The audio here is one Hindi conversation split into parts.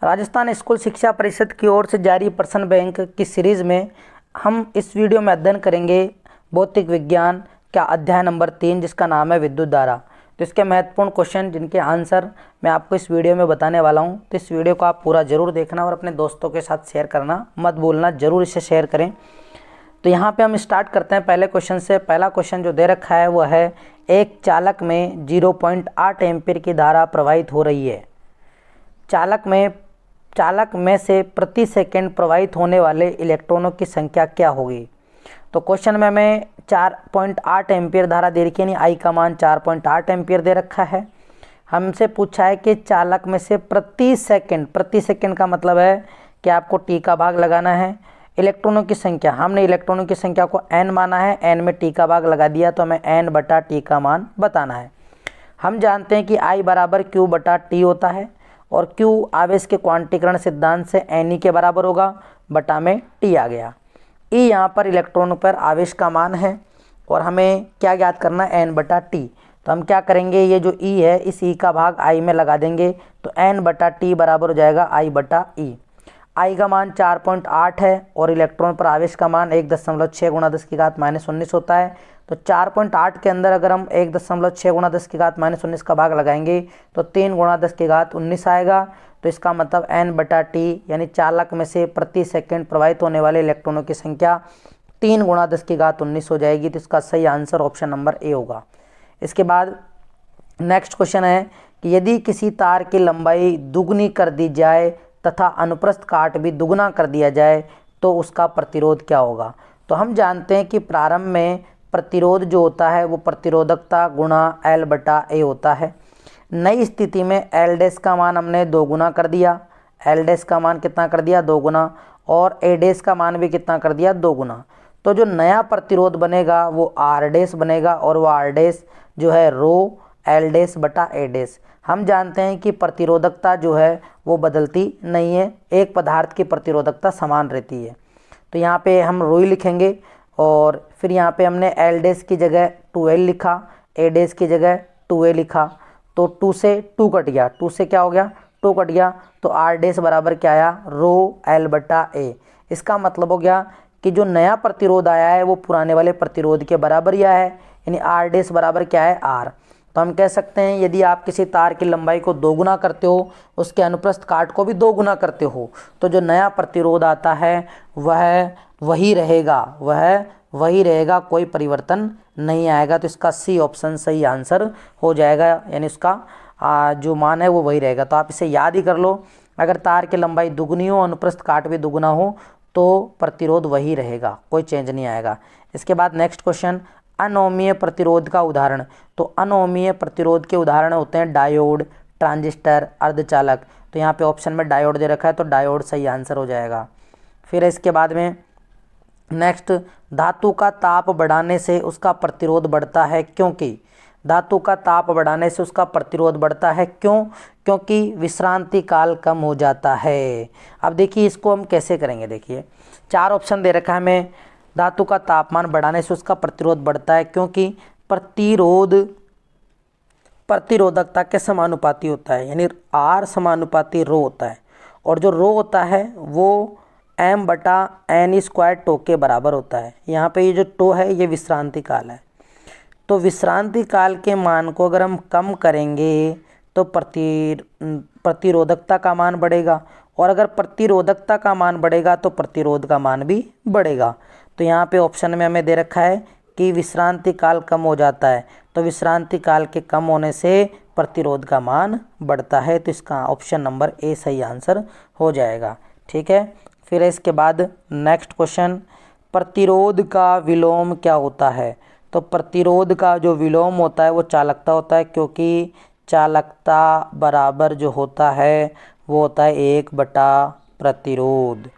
राजस्थान स्कूल शिक्षा परिषद की ओर से जारी प्रश्न बैंक की सीरीज़ में हम इस वीडियो में अध्ययन करेंगे भौतिक विज्ञान का अध्याय नंबर 3, जिसका नाम है विद्युत धारा। तो इसके महत्वपूर्ण क्वेश्चन जिनके आंसर मैं आपको इस वीडियो में बताने वाला हूं। तो इस वीडियो को आप पूरा ज़रूर देखना और अपने दोस्तों के साथ शेयर करना मत भूलना, ज़रूर इसे शेयर करें। तो यहाँ पे हम स्टार्ट करते हैं पहले क्वेश्चन से। पहला क्वेश्चन जो दे रखा है वह है, एक चालक में 0.8 एम्पीयर की धारा प्रवाहित हो रही है। चालक में से प्रति सेकंड प्रवाहित होने वाले इलेक्ट्रॉनों की संख्या क्या होगी। तो क्वेश्चन में हमें 4.8 एम्पीयर धारा दे रखी है, यानी आई का मान 4.8 एम्पीयर दे रखा है। हमसे पूछा है कि चालक में से प्रति सेकंड का मतलब है कि आपको टी का भाग लगाना है। इलेक्ट्रॉनों की संख्या, हमने इलेक्ट्रॉनों की संख्या को n माना है, n में टी का भाग लगा दिया तो हमें n/t का मान बताना है। हम जानते हैं कि I बराबर Q/T होता है और Q आवेश के क्वांटीकरण सिद्धांत से Ne के बराबर होगा, बटा में T आ गया। E यहाँ पर इलेक्ट्रॉन पर आवेश का मान है और हमें क्या ज्ञात करना है, n/t। तो हम क्या करेंगे, ये जो E है इस E का भाग I में लगा देंगे तो n/t बराबर हो जाएगा I/E। I का मान 4.8 है और इलेक्ट्रॉन पर आवेश का मान 1.6 गुणा 10 की घात -19 होता है। तो 4.8 के अंदर अगर हम 1.6 गुणा 10 की घात -19 का भाग लगाएंगे तो 3 गुणा 10 की घात 19 आएगा। तो इसका मतलब n/t यानी चालक में से प्रति सेकंड प्रवाहित होने वाले इलेक्ट्रॉनों की संख्या 3 गुणा 10 की घात 19 हो जाएगी। तो इसका सही आंसर ऑप्शन नंबर ए होगा। इसके बाद नेक्स्ट क्वेश्चन है कि यदि किसी तार की लंबाई दुगनी कर दी जाए तथा अनुप्रस्थ काट भी दुगना कर दिया जाए तो उसका प्रतिरोध क्या होगा। तो हम जानते हैं कि प्रारंभ में प्रतिरोध जो होता है वो प्रतिरोधकता गुणा L/A होता है। नई स्थिति में L' का मान हमने 2 गुना कर दिया, L' का मान कितना कर दिया, 2 गुना, और A' का मान भी कितना कर दिया, 2 गुना। तो जो नया प्रतिरोध बनेगा वो R' बनेगा और वो R' जो है रो L'/A'। हम जानते हैं कि प्रतिरोधकता जो है वो बदलती नहीं है, एक पदार्थ की प्रतिरोधकता समान रहती है। तो यहाँ पे हम रो ही लिखेंगे और फिर यहाँ पे हमने L' की जगह 2L लिखा, A' की जगह 2A लिखा। तो 2 से 2 कट गया, 2 से क्या हो गया, 2 कट गया। तो R' बराबर क्या आया, रो L/A। इसका मतलब हो गया कि जो नया प्रतिरोध आया है वो पुराने वाले प्रतिरोध के बराबर ही आया है, यानी R' बराबर क्या है, R। तो हम कह सकते हैं यदि आप किसी तार की लंबाई को 2 गुना करते हो, उसके अनुप्रस्थ काट को भी 2 गुना करते हो, तो जो नया प्रतिरोध आता है वह वही रहेगा, कोई परिवर्तन नहीं आएगा। तो इसका सी ऑप्शन सही आंसर हो जाएगा, यानी उसका जो मान है वो वही रहेगा। तो आप इसे याद ही कर लो, अगर तार की लंबाई दुगनी हो, अनुप्रस्थ काट भी दुगना हो तो प्रतिरोध वही रहेगा, कोई चेंज नहीं आएगा। इसके बाद नेक्स्ट क्वेश्चन, अनोमीय प्रतिरोध का उदाहरण। तो अनोमीय प्रतिरोध के उदाहरण होते हैं डायोड, ट्रांजिस्टर, अर्धचालक। तो यहाँ पे ऑप्शन में डायोड दे रखा है तो डायोड सही आंसर हो जाएगा। फिर इसके बाद में नेक्स्ट, धातु का ताप बढ़ाने से उसका प्रतिरोध बढ़ता है क्योंकि। धातु का ताप बढ़ाने से उसका प्रतिरोध बढ़ता है क्यों, क्योंकि विश्रांति काल कम हो जाता है। अब देखिए इसको हम कैसे करेंगे, देखिए 4 ऑप्शन दे रखा है हमें। धातु का तापमान बढ़ाने से उसका प्रतिरोध बढ़ता है क्योंकि प्रतिरोधकता के समानुपाती होता है, यानी R समानुपाती रो होता है, और जो रो होता है वो m/n² टो के बराबर होता है। यहाँ पे ये जो टो है ये विश्रांति काल है। तो विश्रांति काल के मान को अगर हम कम करेंगे तो प्रतिरोधकता का मान बढ़ेगा, और अगर प्रतिरोधकता का मान बढ़ेगा तो प्रतिरोध का मान भी बढ़ेगा। तो यहाँ पे ऑप्शन में हमें दे रखा है कि विश्रांति काल कम हो जाता है, तो विश्रांति काल के कम होने से प्रतिरोध का मान बढ़ता है। तो इसका ऑप्शन नंबर ए सही आंसर हो जाएगा, ठीक है। फिर इसके बाद नेक्स्ट क्वेश्चन, प्रतिरोध का विलोम क्या होता है। तो प्रतिरोध का जो विलोम होता है वो चालकता होता है, क्योंकि चालकता बराबर जो होता है वो होता है 1/प्रतिरोध।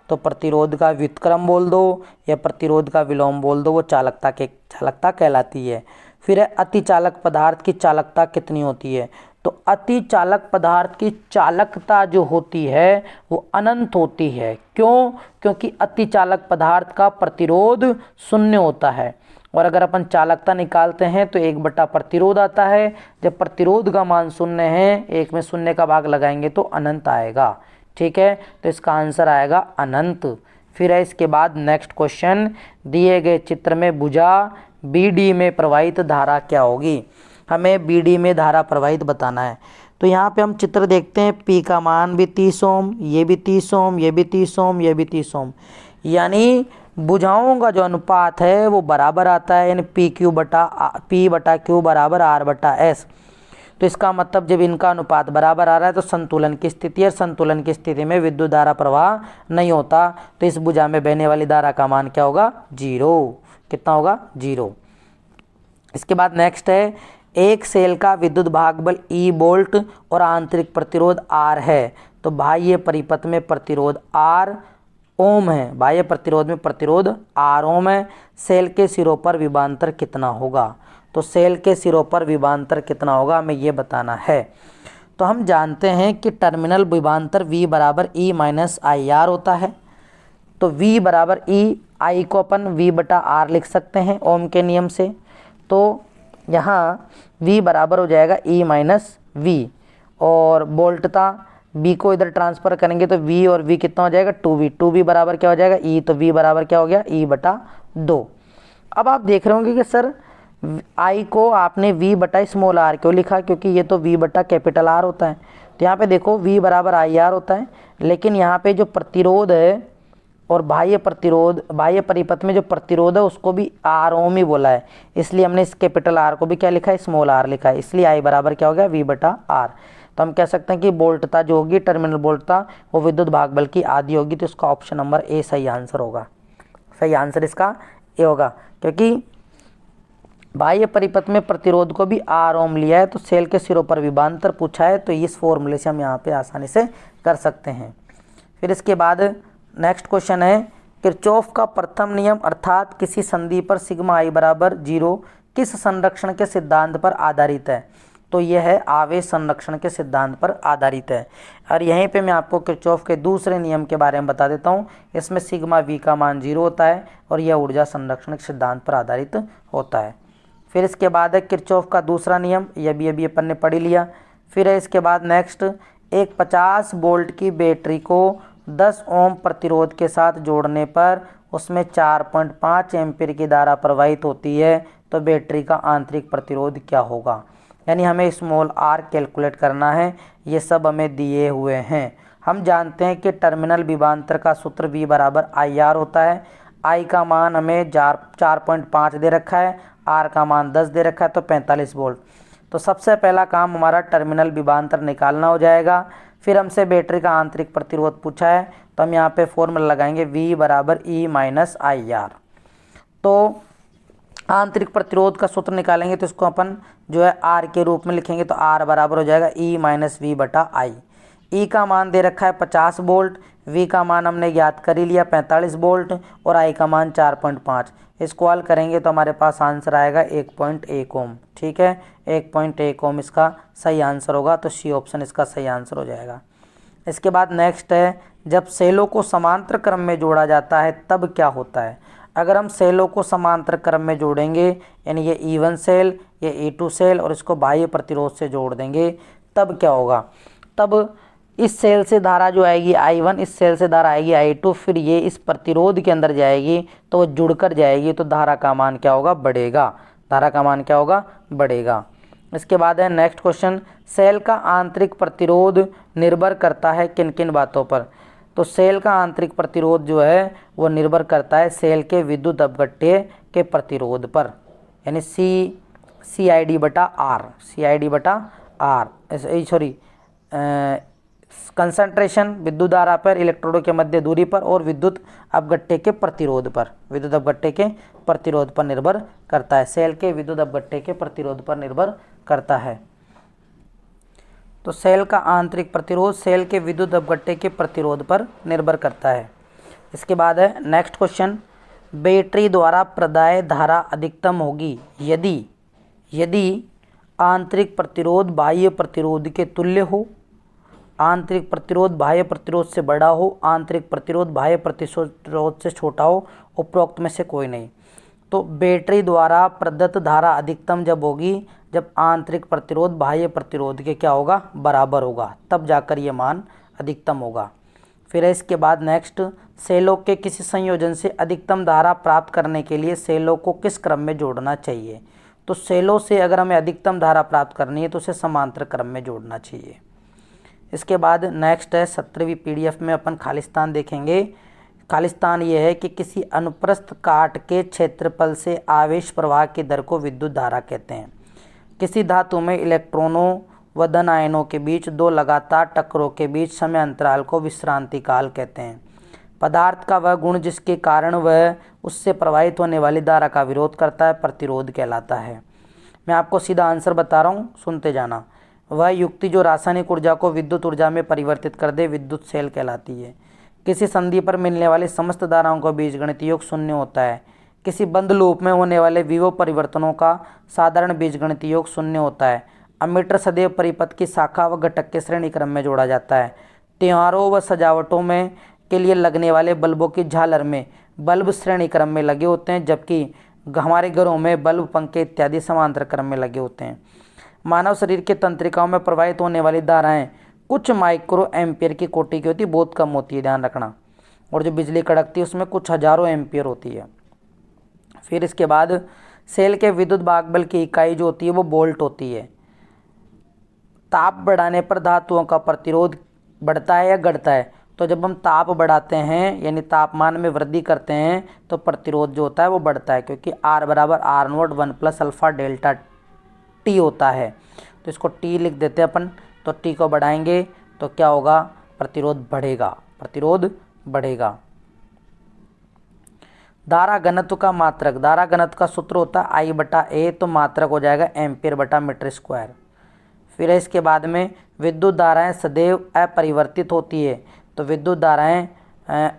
तो प्रतिरोध का व्युत्क्रम बोल दो या प्रतिरोध का विलोम बोल दो, वो चालकता कहलाती है। फिर है अतिचालक पदार्थ की चालकता कितनी होती है। तो अतिचालक पदार्थ की चालकता जो होती है वो अनंत होती है। क्यों, क्योंकि अतिचालक पदार्थ का प्रतिरोध 0 होता है और अगर अपन चालकता निकालते हैं तो 1 बटा प्रतिरोध आता है। जब प्रतिरोध का मान 0 है, 1 में 0 का भाग लगाएंगे तो अनंत आएगा। ठीक है, तो इसका आंसर आएगा अनंत। फिर है इसके बाद नेक्स्ट क्वेश्चन, दिए गए चित्र में भुजा BD में प्रवाहित धारा क्या होगी। हमें BD में धारा प्रवाहित बताना है। तो यहाँ पे हम चित्र देखते हैं, P का मान भी 30 ओम, ये भी 30 ओम, ये भी 30 ओम, ये भी 30 ओम, यानी भुजाओं का जो अनुपात है वो बराबर आता है, यानी P बटा Q बराबर R बटा S। तो इसका मतलब जब इनका अनुपात बराबर आ रहा है तो संतुलन की स्थिति है। संतुलन की स्थिति में विद्युत धारा प्रवाह नहीं होता, तो इस भुजा में बहने वाली धारा का मान क्या होगा, 0। कितना होगा, 0। इसके बाद नेक्स्ट है, एक सेल का विद्युत भागबल E वोल्ट और आंतरिक प्रतिरोध R है। तो बाह्य परिपथ में प्रतिरोध R ओम है, बाह्य प्रतिरोध में प्रतिरोध R ओम है। सेल के सिरों पर विभवांतर कितना होगा। तो सेल के सिरों पर विभवांतर कितना होगा हमें ये बताना है। तो हम जानते हैं कि टर्मिनल विभवांतर V बराबर E माइनस आई आर होता है। तो V बराबर E, I को अपन V बटा R लिख सकते हैं ओम के नियम से। तो यहाँ V बराबर हो जाएगा E माइनस V, और वोल्टता B को इधर ट्रांसफ़र करेंगे तो V और V कितना हो जाएगा, 2V। 2V बराबर क्या हो जाएगा, E। तो V बराबर क्या हो गया, E बटा 2। अब आप देख रहे होंगे कि सर I को आपने V बटा स्मॉल r क्यों लिखा, क्योंकि ये तो V बटा कैपिटल R होता है। तो यहाँ पे देखो V बराबर आई आर होता है, लेकिन यहाँ पे जो प्रतिरोध है और बाह्य परिपथ में जो प्रतिरोध है उसको भी R ओम ही बोला है, इसलिए हमने इस कैपिटल R को भी क्या लिखा है, स्मॉल r लिखा है। इसलिए I बराबर क्या हो गया, V बटा R। तो हम कह सकते हैं कि वोल्टता जो होगी, टर्मिनल वोल्टता, वो विद्युत भागबल की आधी होगी। तो इसका ऑप्शन नंबर A सही आंसर होगा। सही आंसर इसका A होगा, क्योंकि बाह्य परिपथ में प्रतिरोध को भी R ओम लिया है। तो सेल के सिरों पर विभवांतर पूछा है, तो इस फॉर्मूले से हम यहाँ पे आसानी से कर सकते हैं। फिर इसके बाद नेक्स्ट क्वेश्चन है, किरचॉफ का प्रथम नियम अर्थात किसी संधि पर सिग्मा I बराबर 0 किस संरक्षण के सिद्धांत पर आधारित है। तो यह है आवेश संरक्षण के सिद्धांत पर आधारित है। और यहीं पे मैं आपको किरचॉफ के दूसरे नियम के बारे में बता देता हूँ। इसमें सिग्मा V का मान 0 होता है और यह ऊर्जा संरक्षण के सिद्धांत पर आधारित होता है। फिर इसके बाद है किरचॉफ का दूसरा नियम, यह भी अभी अपन ने पढ़ लिया। फिर है इसके बाद नेक्स्ट, एक 50 वोल्ट की बैटरी को 10 ओम प्रतिरोध के साथ जोड़ने पर उसमें 4.5 एम्पीयर की धारा प्रवाहित होती है। तो बैटरी का आंतरिक प्रतिरोध क्या होगा, यानी हमें स्मॉल r कैलकुलेट करना है। ये सब हमें दिए हुए हैं। हम जानते हैं कि टर्मिनल विभवांतर का सूत्र V बराबर आई आर होता है। I का मान हमें 4.5 दे रखा है, R का मान 10 दे रखा है, तो 45 वोल्ट। तो सबसे पहला काम हमारा टर्मिनल विभवांतर निकालना हो जाएगा। फिर हमसे बैटरी का आंतरिक प्रतिरोध पूछा है, तो हम यहाँ पे फॉर्मूला लगाएंगे V बराबर E माइनस आई आर। तो आंतरिक प्रतिरोध का सूत्र निकालेंगे तो इसको अपन जो है R के रूप में लिखेंगे। तो R बराबर हो जाएगा E माइनस V बटा आई। E का मान दे रखा है 50 वोल्ट, V का मान हमने ज्ञात कर ही लिया 45 वोल्ट, और I का मान 4.5। इसको हल करेंगे तो हमारे पास आंसर आएगा 1.1 ओम। ठीक है, 1.1 ओम इसका सही आंसर होगा। तो C ऑप्शन इसका सही आंसर हो जाएगा। इसके बाद नेक्स्ट है, जब सेलों को समांतर क्रम में जोड़ा जाता है तब क्या होता है। अगर हम सेलों को समांतर क्रम में जोड़ेंगे, यानी ये E1 सेल, ये E2 सेल, और इसको बाह्य प्रतिरोध से जोड़ देंगे, तब क्या होगा। तब इस सेल से धारा जो आएगी I1, इस सेल से धारा आएगी I2, फिर ये इस प्रतिरोध के अंदर जाएगी तो वो जुड़कर जाएगी। तो धारा का मान क्या होगा, बढ़ेगा। धारा का मान क्या होगा, बढ़ेगा। इसके बाद है नेक्स्ट क्वेश्चन, सेल का आंतरिक प्रतिरोध निर्भर करता है किन किन बातों पर। तो सेल का आंतरिक प्रतिरोध जो है वो निर्भर करता है सेल के विद्युत अपघट्य के प्रतिरोध पर, यानी CID बटा R, CID बटा R, सॉरी कंसंट्रेशन विद्युत धारा पर, इलेक्ट्रोडों के मध्य दूरी पर, और विद्युत अपघट्य के प्रतिरोध पर, विद्युत अपघट्य के प्रतिरोध पर निर्भर करता है। सेल के विद्युत अपघट्य के प्रतिरोध पर निर्भर करता है। तो सेल का आंतरिक प्रतिरोध सेल के विद्युत अपघट्य के प्रतिरोध पर निर्भर करता है। इसके बाद है नेक्स्ट क्वेश्चन, बैटरी द्वारा प्रदाय धारा अधिकतम होगी यदि आंतरिक प्रतिरोध बाह्य प्रतिरोध के तुल्य हो, आंतरिक प्रतिरोध बाह्य प्रतिरोध से बड़ा हो, आंतरिक प्रतिरोध बाह्य प्रतिरोध से छोटा हो, उपरोक्त में से कोई नहीं। तो बैटरी द्वारा प्रदत्त धारा अधिकतम जब होगी जब आंतरिक प्रतिरोध बाह्य प्रतिरोध के क्या होगा, बराबर होगा, तब जाकर ये मान अधिकतम होगा। फिर इसके बाद नेक्स्ट, सेलों के किसी संयोजन से अधिकतम धारा प्राप्त करने के लिए सेलों को किस क्रम में जोड़ना चाहिए। तो सेलों से अगर हमें अधिकतम धारा प्राप्त करनी है तो उसे समांतर क्रम में जोड़ना चाहिए। इसके बाद नेक्स्ट है 17वीं PDF में अपन खालिस्तान देखेंगे। खालिस्तान ये है कि किसी अनुप्रस्थ काट के क्षेत्रफल से आवेश प्रवाह की दर को विद्युत धारा कहते हैं। किसी धातु में इलेक्ट्रॉनों व धन आयनों के बीच दो लगातार टक्करों के बीच समय अंतराल को विश्रांति काल कहते हैं। पदार्थ का वह गुण जिसके कारण वह उससे प्रवाहित होने वाली धारा का विरोध करता है प्रतिरोध कहलाता है। मैं आपको सीधा आंसर बता रहा हूँ, सुनते जाना। वह युक्ति जो रासायनिक ऊर्जा को विद्युत ऊर्जा में परिवर्तित कर दे विद्युत सेल कहलाती है। किसी संधि पर मिलने वाली समस्त धाराओं का बीजगणित योग शून्य होता है। किसी बंद लूप में होने वाले विभव परिवर्तनों का साधारण बीजगणित योग शून्य होता है। अमीटर सदैव परिपथ की शाखा व घटक के श्रेणी क्रम में जोड़ा जाता है। त्योहारों व सजावटों में के लिए लगने वाले बल्बों की झालर में बल्ब श्रेणी क्रम में लगे होते हैं, जबकि हमारे घरों में बल्ब, पंखे इत्यादि समांतर क्रम में लगे होते हैं। मानव शरीर के तंत्रिकाओं में प्रवाहित होने वाली धाराएं कुछ माइक्रो एम्पियर की कोटि की होती है, बहुत कम होती है, ध्यान रखना। और जो बिजली कड़कती है उसमें कुछ हजारों एम्पियर होती है। फिर इसके बाद सेल के विद्युत भागबल की इकाई जो होती है वो वोल्ट होती है। ताप बढ़ाने पर धातुओं का प्रतिरोध बढ़ता है या घटता है। तो जब हम ताप बढ़ाते हैं यानी तापमान में वृद्धि करते हैं तो प्रतिरोध जो होता है वो बढ़ता है, क्योंकि R बराबर R0 1 plus alpha delta T होता है। तो इसको T लिख देते हैं अपन। तो T को बढ़ाएंगे तो क्या होगा, प्रतिरोध बढ़ेगा, प्रतिरोध बढ़ेगा। धारा घनत्व का मात्रक, धारा घनत्व का सूत्र होता है I/A, तो मात्रक हो जाएगा एम्पियर बटा मीटर स्क्वायर। फिर इसके बाद में विद्युत धाराएं सदैव अपरिवर्तित होती है। तो विद्युत धाराएं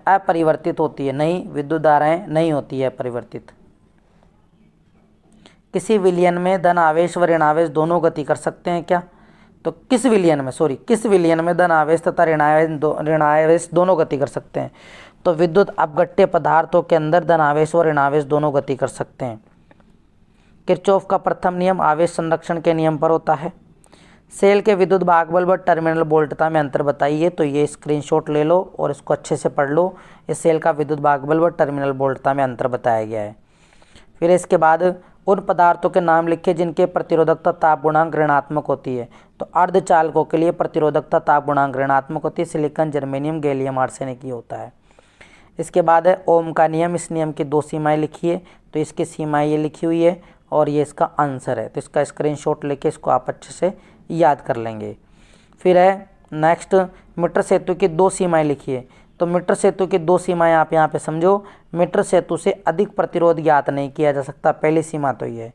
अपरिवर्तित होती है, नहीं, विद्युत धाराएं नहीं होती है परिवर्तित। किसी विलयन में धन आवेश व ऋण आवेश दोनों गति कर सकते हैं क्या। तो किस विलयन में धन आवेश तथा ऋण आवेश दोनों गति कर सकते हैं। तो विद्युत अपघट्य पदार्थों के अंदर धन आवेश व ऋण आवेश दोनों गति कर सकते हैं। किरचॉफ का प्रथम नियम आवेश संरक्षण के नियम पर होता है। सेल के विद्युत भागबल व टर्मिनल वोल्टता में अंतर बताइए। तो ये स्क्रीनशॉट ले लो और इसको अच्छे से पढ़ लो। इस सेल का विद्युत भागबल व टर्मिनल वोल्टता में अंतर बताया गया है। फिर इसके बाद उन पदार्थों के नाम लिखे जिनके प्रतिरोधकता ताप गुणांक ऋणात्मक होती है। तो अर्धचालकों के लिए प्रतिरोधकता ताप गुणांक ऋणात्मक होती है। सिलिकॉन, जर्मेनियम, गैलियम आर्सेनिक होता है। इसके बाद है ओम का नियम। इस नियम की दो सीमाएं लिखिए। तो इसकी सीमाएं ये लिखी हुई है और ये इसका आंसर है। तो इसका स्क्रीनशॉट लेके इसको आप अच्छे से याद कर लेंगे। फिर है नेक्स्ट, मीटर सेतु की दो सीमाएं लिखिए। तो मीटर सेतु की दो सीमाएं आप यहाँ पे समझो। मीटर सेतु से अधिक प्रतिरोध ज्ञात नहीं किया जा सकता, पहली सीमा तो ये है।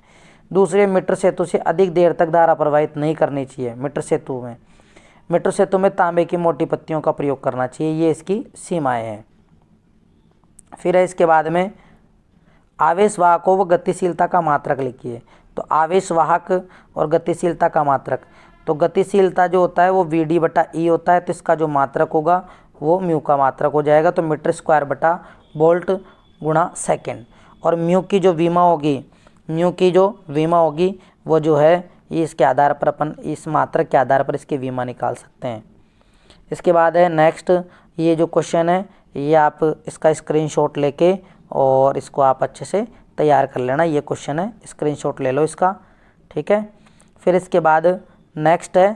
दूसरे, मीटर सेतु से अधिक देर तक धारा प्रवाहित नहीं करनी चाहिए। मीटर सेतु में तांबे की मोटी पत्तियों का प्रयोग करना चाहिए। ये इसकी सीमाएं हैं। फिर है इसके बाद में आवेश वाहकों व गतिशीलता का मात्रक लिखिए। तो आवेश वाहक और गतिशीलता का मात्रक, तो गतिशीलता जो होता है वो Vd/E होता है। तो इसका जो मात्रक होगा वो म्यू का मात्रक हो जाएगा। तो मीटर स्क्वायर बटा वोल्ट गुणा सेकेंड। और म्यू की जो विमा होगी वो जो है ये इसके आधार पर अपन इस मात्रक के आधार पर इसकी विमा निकाल सकते हैं। इसके बाद है नेक्स्ट, ये जो क्वेश्चन है ये आप इसका स्क्रीनशॉट लेके और इसको आप अच्छे से तैयार कर लेना। ये क्वेश्चन है, स्क्रीनशॉट ले लो इसका, ठीक है। फिर इसके बाद नेक्स्ट है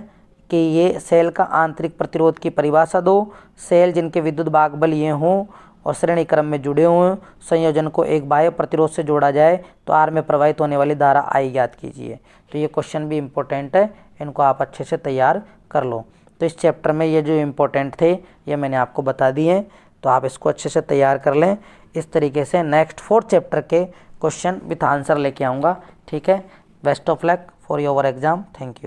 कि ये सेल का आंतरिक प्रतिरोध की परिभाषा दो। सेल जिनके विद्युत भागबल ये हों और श्रेणी क्रम में जुड़े हों, संयोजन को एक बाह्य प्रतिरोध से जोड़ा जाए तो आर में प्रवाहित होने वाली धारा आई ज्ञात कीजिए। तो ये क्वेश्चन भी इम्पोर्टेंट है, इनको आप अच्छे से तैयार कर लो। तो इस चैप्टर में ये जो इम्पोर्टेंट थे ये मैंने आपको बता दिए, तो आप इसको अच्छे से तैयार कर लें। इस तरीके से नेक्स्ट 4th चैप्टर के क्वेश्चन विथ आंसर लेके आऊँगा, ठीक है। Best of luck for your exam. Thank you.